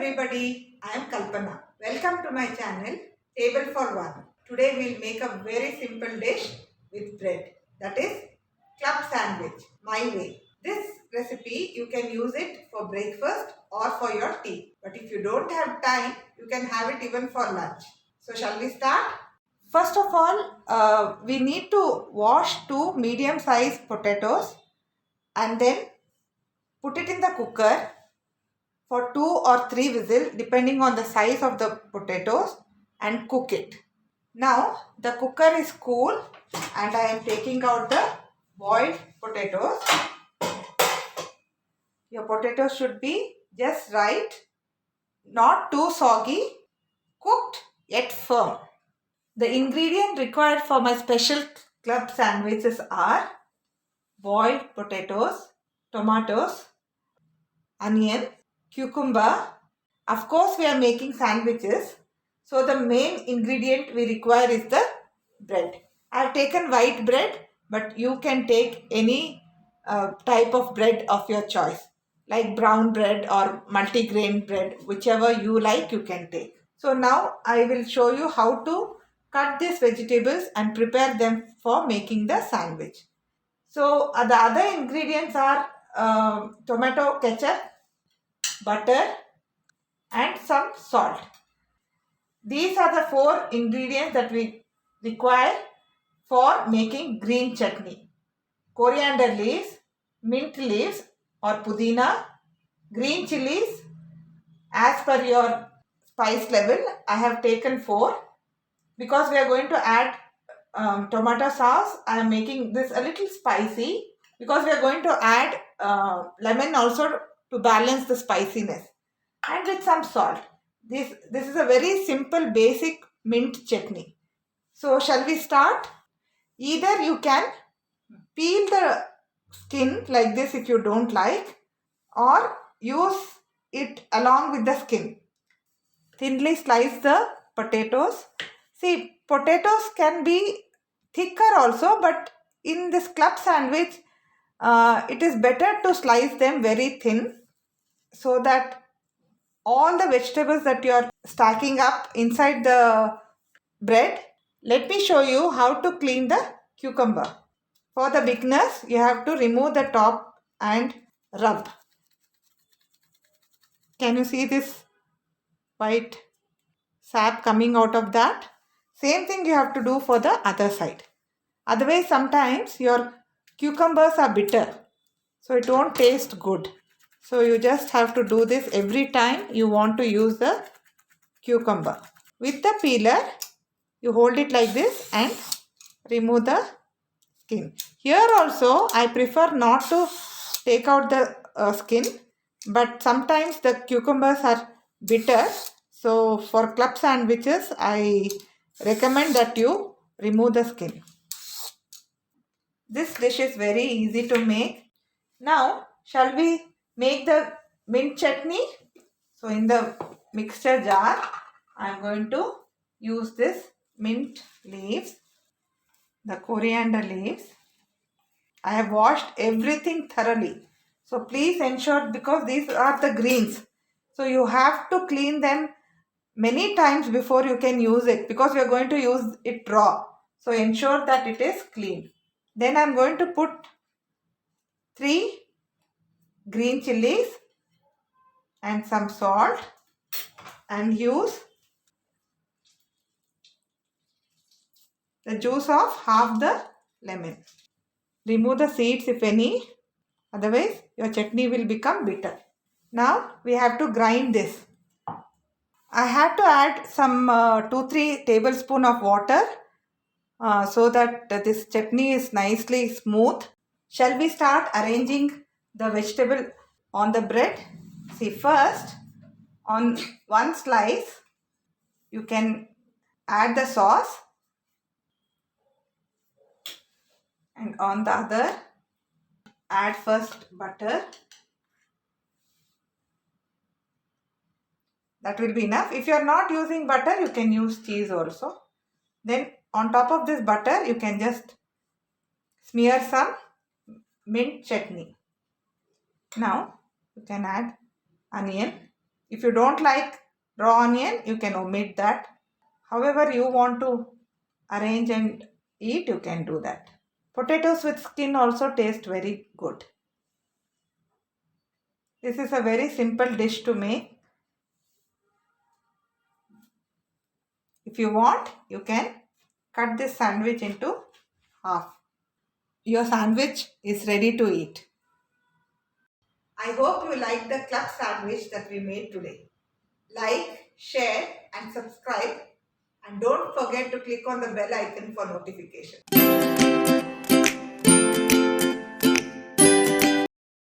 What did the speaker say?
everybody, I am Kalpana. Welcome to my channel Table for One. Today we'll make a very simple dish with bread, that is club sandwich, my way. This recipe you can use it for breakfast or for your tea. But if you don't have time, you can have it even for lunch. So shall we start? First of all, we need to wash two medium-sized potatoes and then put it in the cooker for 2 or 3 whistles depending on the size of the potatoes and cook it. Now the cooker is cool and I am taking out the boiled potatoes. Your potatoes should be just right, not too soggy, cooked yet firm. The ingredient required for my special club sandwiches are boiled potatoes, tomatoes, onion, cucumber. Of course, we are making sandwiches. So the main ingredient we require is the bread. I have taken white bread, but you can take any type of bread of your choice, like brown bread or multigrain bread, whichever you like, you can take. So now I will show you how to cut these vegetables and prepare them for making the sandwich. So the other ingredients are tomato ketchup, butter, and some salt. These are the 4 ingredients that we require for making green chutney. Coriander leaves, mint leaves or pudina, green chilies as per your spice level. I have taken 4 because we are going to add tomato sauce. I am making this a little spicy because we are going to add lemon also to balance the spiciness, and with some salt. This is a very simple basic mint chutney. So shall we start? Either you can peel the skin like this if you don't like, or use it along with the skin. Thinly slice the potatoes. See, potatoes can be thicker also, but in this club sandwich, it is better to slice them very thin so that all the vegetables that you are stacking up inside the bread. Let me show you how to clean the cucumber. For the beginners, you have to remove the top and rub. Can you see this white sap coming out of that? Same thing you have to do for the other side. Otherwise, sometimes your cucumbers are bitter, so it won't taste good. So you just have to do this every time you want to use the cucumber. With the peeler, you hold it like this and remove the skin. Here also, I prefer not to take out the skin, but sometimes the cucumbers are bitter. So for club sandwiches, I recommend that you remove the skin. This dish is very easy to make. Now, shall we make the mint chutney? So in the mixture jar, I am going to use this mint leaves, the coriander leaves. I have washed everything thoroughly. So please ensure, because these are the greens, so you have to clean them many times before you can use it, because we are going to use it raw. So ensure that it is clean. Then I am going to put 3 green chilies and some salt and use the juice of half the lemon. Remove the seeds if any, otherwise your chutney will become bitter. Now we have to grind this. I have to add some 2-3 tablespoons of water so that this chutney is nicely smooth. Shall we start arranging the vegetable on the bread? See, first on one slice you can add the sauce, and on the other add first butter. That will be enough. If you are not using butter, you can use cheese also. Then on top of this butter, you can just smear some mint chutney. Now you can add onion If you don't like raw onion, you can omit that. However you want to arrange and eat, you can do that. Potatoes with skin also taste very good. This is a very simple dish to make. If you want, you can cut this sandwich into half. Your sandwich is ready to eat. I hope you like the club sandwich that we made today. Like, share and subscribe, and don't forget to click on the bell icon for notification.